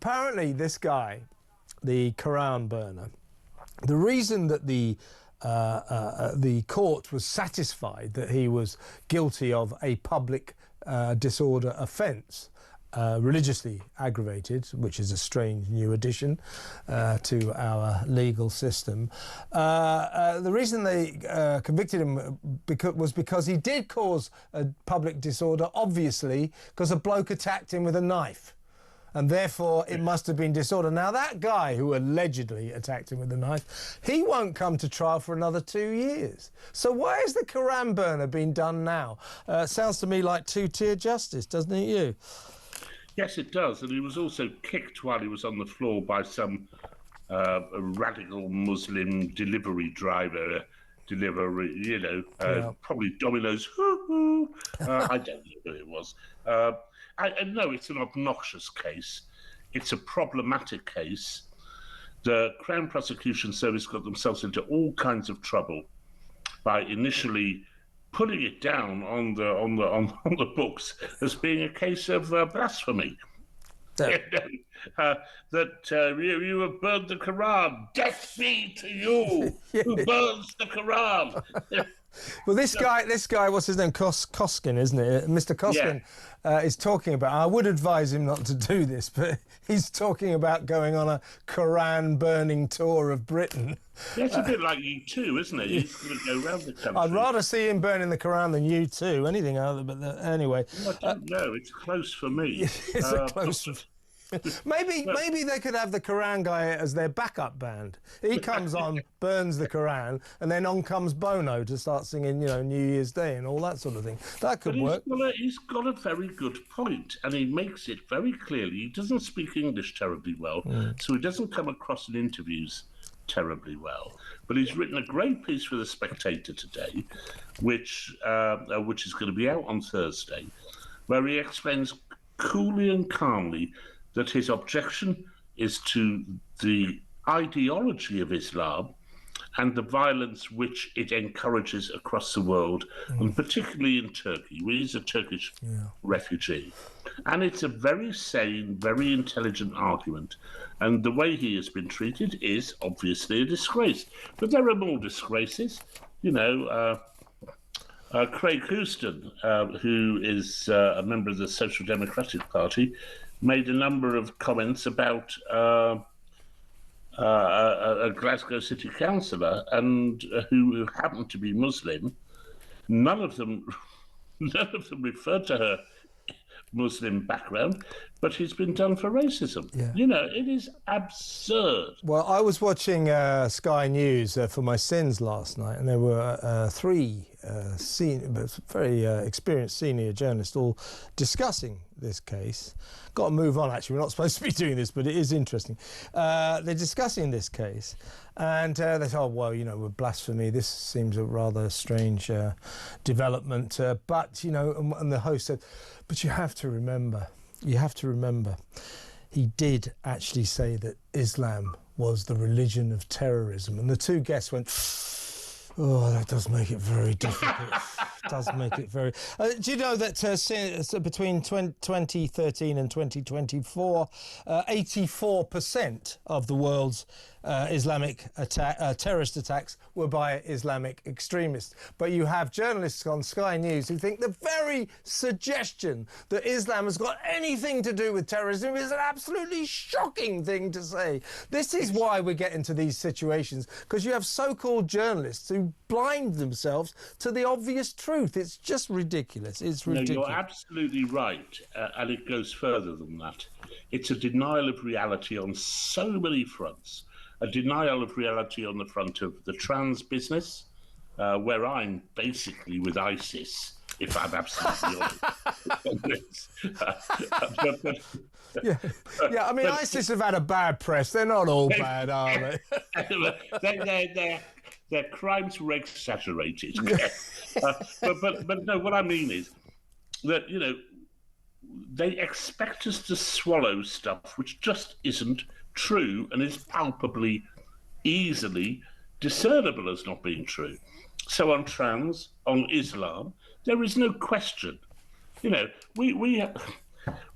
apparently this guy, the Koran burner, the reason that the court was satisfied that he was guilty of a public disorder offence, religiously aggravated, which is a strange new addition to our legal system. The reason they convicted him was because he did cause a public disorder, obviously, because a bloke attacked him with a knife. And therefore, it must have been disorder. Now, that guy who allegedly attacked him with a knife, he won't come to trial for another 2 years. So why is the Koran burner being done now? Sounds to me like two-tier justice, doesn't it, you? Yes, it does. And he was also kicked while he was on the floor by some radical Muslim delivery driver. Probably Domino's. I don't know who it was. I know it's an obnoxious case. It's a problematic case. The Crown Prosecution Service got themselves into all kinds of trouble by initially putting it down on the books as being a case of blasphemy. You have burned the Koran. Death be to you who burns the Koran. Well, this guy, what's his name? Koskin, isn't it? Mr. Koskin is talking about, I would advise him not to do this, but he's talking about going on a Koran burning tour of Britain. Yeah, it's a bit like U2, isn't it? He's going to go around the country. I'd rather see him burning the Koran than U2, anything other, but anyway. Well, I don't know, it's close for me. It's a close Maybe they could have the Koran guy as their backup band. He comes on, burns the Koran, and then on comes Bono to start singing, New Year's Day and all that sort of thing. That could work. He's got a very good point, and he makes it very clearly. He doesn't speak English terribly well, so he doesn't come across in interviews terribly well. But he's written a great piece for The Spectator today, which is going to be out on Thursday, where he explains coolly and calmly that his objection is to the ideology of Islam and the violence which it encourages across the world, and particularly in Turkey, where he's a Turkish refugee. And it's a very sane, very intelligent argument. And the way he has been treated is obviously a disgrace. But there are more disgraces. Craig Houston, who is a member of the Social Democratic Party, made a number of comments about a Glasgow city councillor, and who happened to be Muslim. None of them referred to her Muslim background, but he's been done for racism. It is absurd. Well, I was watching Sky News for my sins last night, and there were three very experienced senior journalists all discussing this case. Got to move on, actually. We're not supposed to be doing this, but it is interesting. They're discussing this case, and they say, with blasphemy, this seems a rather strange development. But, and the host said, but you have to remember, he did actually say that Islam was the religion of terrorism. And the two guests went, oh, that does make it very difficult. Does make it very... do you know that between 2013 and 2024, 84% of the world's Islamic terrorist attacks were by Islamic extremists? But you have journalists on Sky News who think the very suggestion that Islam has got anything to do with terrorism is an absolutely shocking thing to say. This is why we get into these situations, because you have so-called journalists who blind themselves to the obvious truth. It's just ridiculous. It's ridiculous. No, you're absolutely right, and it goes further than that. It's a denial of reality on so many fronts. A denial of reality on the front of the trans business, where I'm basically with ISIS, if I'm absolutely honest. I mean, ISIS have had a bad press. They're not all bad, are they? Their crimes were exaggerated. But no, what I mean is that, they expect us to swallow stuff which just isn't true and is palpably, easily discernible as not being true. So on trans, on Islam, there is no question. We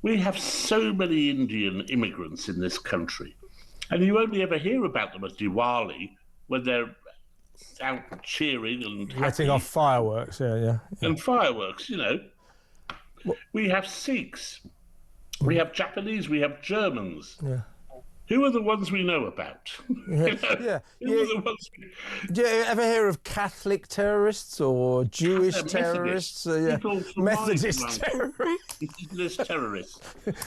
We have so many Indian immigrants in this country, and you only ever hear about them at Diwali when they're out cheering and letting happy. off fireworks. Yeah. And fireworks, Well, We have Sikhs, we have Japanese, we have Germans. yeah. Who are the ones we know about? Yeah. Who are the ones Do you ever hear of Catholic terrorists or Jewish terrorists? Methodist terrorists. Methodist terrorists.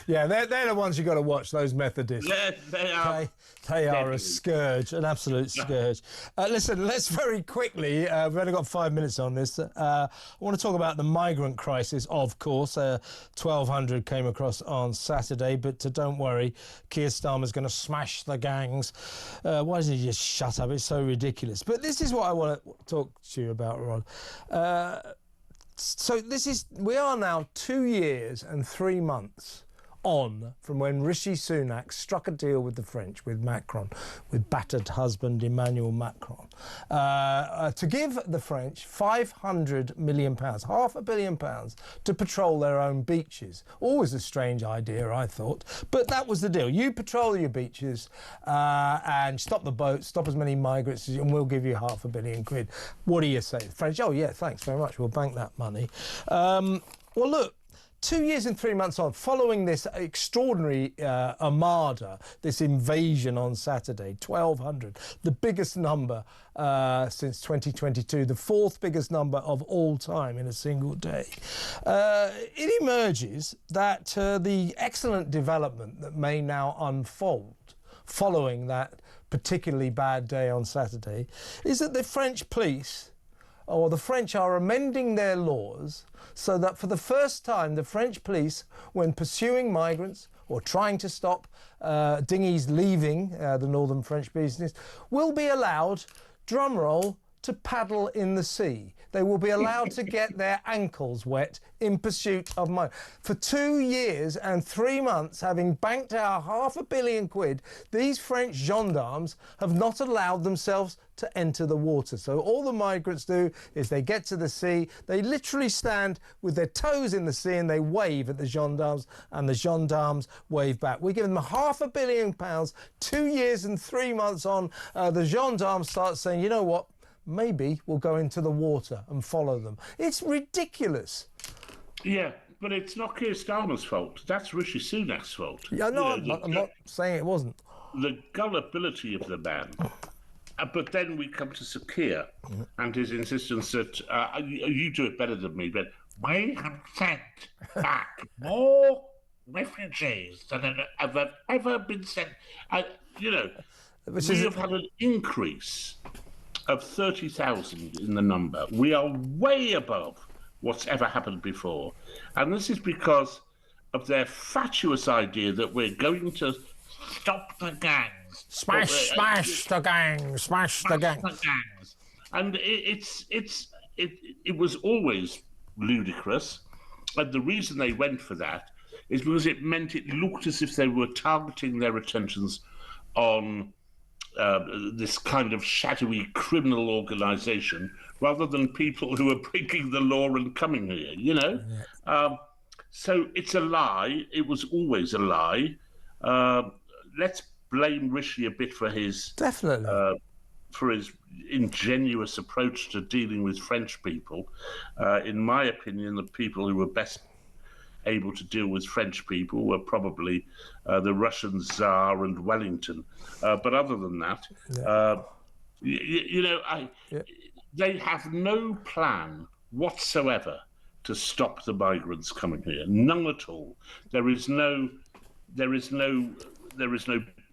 Yeah, they're the ones you got to watch. Those Methodists. They are. They are a scourge, an absolute scourge. Listen, let's very quickly, we've only got 5 minutes on this. I want to talk about the migrant crisis, of course. 1,200 came across on Saturday, but don't worry, Keir Starmer's going to smash the gangs. Why doesn't he just shut up? It's so ridiculous. But this is what I want to talk to you about, Rod. So we are now 2 years and 3 months on from when Rishi Sunak struck a deal with the French, with Macron, with battered husband Emmanuel Macron, to give the French £500 million, £500 million, to patrol their own beaches. Always a strange idea, I thought, but that was the deal. You patrol your beaches and stop the boats, stop as many migrants, and we'll give you £500 million. What do you say? The French, oh yeah, thanks very much, we'll bank that money. Well, look, 2 years and 3 months on, following this extraordinary armada, this invasion on Saturday, 1,200, the biggest number since 2022, the fourth biggest number of all time in a single day. It emerges that the excellent development that may now unfold following that particularly bad day on Saturday is that the French police, or the French, are amending their laws so that for the first time the French police, when pursuing migrants or trying to stop dinghies leaving the northern French business, will be allowed, drumroll, to paddle in the sea. They will be allowed to get their ankles wet in pursuit of money. For 2 years and 3 months, having banked our £500 million, these French gendarmes have not allowed themselves to enter the water. So all the migrants do is they get to the sea, they literally stand with their toes in the sea and they wave at the gendarmes, and the gendarmes wave back. We give them £500 million, 2 years and 3 months on, the gendarmes start saying, you know what, maybe we'll go into the water and follow them. It's ridiculous. Yeah, but it's not Keir Starmer's fault. That's Rishi Sunak's fault. Yeah, no, I'm not saying it wasn't. The gullibility of the man. But then we come to Sir Keir and his insistence that you do it better than me, but we have sent back more refugees than have ever been sent. We have had an increase of 30,000 in the number. We are way above what's ever happened before. And this is because of their fatuous idea that we're going to stop the gangs. Smash the gangs. And it was always ludicrous. And the reason they went for that is because it meant it looked as if they were targeting their attentions on this kind of shadowy criminal organisation rather than people who are breaking the law and coming here, So it's a lie. It was always a lie. Let's blame Rishi a bit for his ingenuous approach to dealing with French people. In my opinion, the people who were best able to deal with French people were probably the Russian Tsar and Wellington. But other than that, they have no plan whatsoever to stop the migrants coming here. None at all. There is no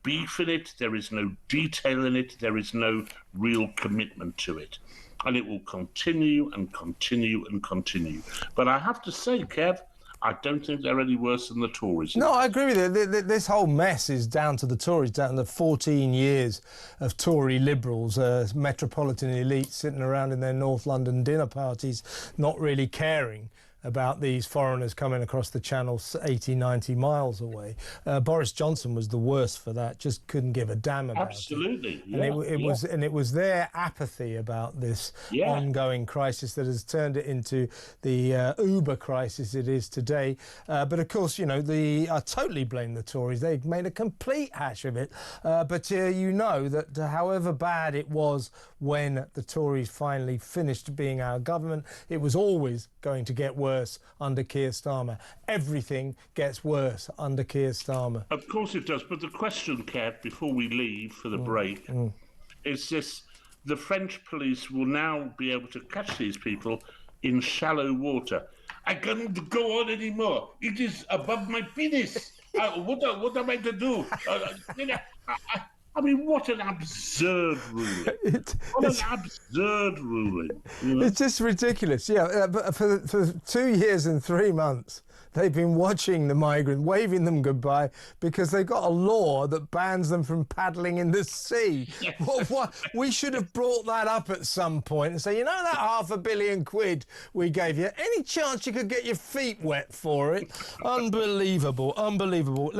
beef in it. There is no detail in it. There is no real commitment to it. And it will continue and continue and continue. But I have to say, Kev, I don't think they're any worse than the Tories. No, I agree with you. This whole mess is down to the Tories, down to 14 years of Tory Liberals, metropolitan elites sitting around in their North London dinner parties, not really caring about these foreigners coming across the channel 80, 90 miles away. Boris Johnson was the worst for that, just couldn't give a damn about Absolutely. it. And it was their apathy about this ongoing crisis that has turned it into the Uber crisis it is today. But of course, you know, I totally blame the Tories. They made a complete hash of it. But you know that however bad it was when the Tories finally finished being our government, it was always going to get worse under Keir Starmer. Everything gets worse under Keir Starmer. Of course it does. But the question, Kev, before we leave for the break, is this: the French police will now be able to catch these people in shallow water. I can't go on anymore. It is above my penis. What am I to do? I mean, what an absurd ruling. What an absurd ruling. You know? It's just ridiculous. Yeah, but for 2 years and 3 months, they've been watching the migrant, waving them goodbye, because they've got a law that bans them from paddling in the sea. What? We should have brought that up at some point and say, you know that £500 million we gave you? Any chance you could get your feet wet for it? Unbelievable, unbelievable.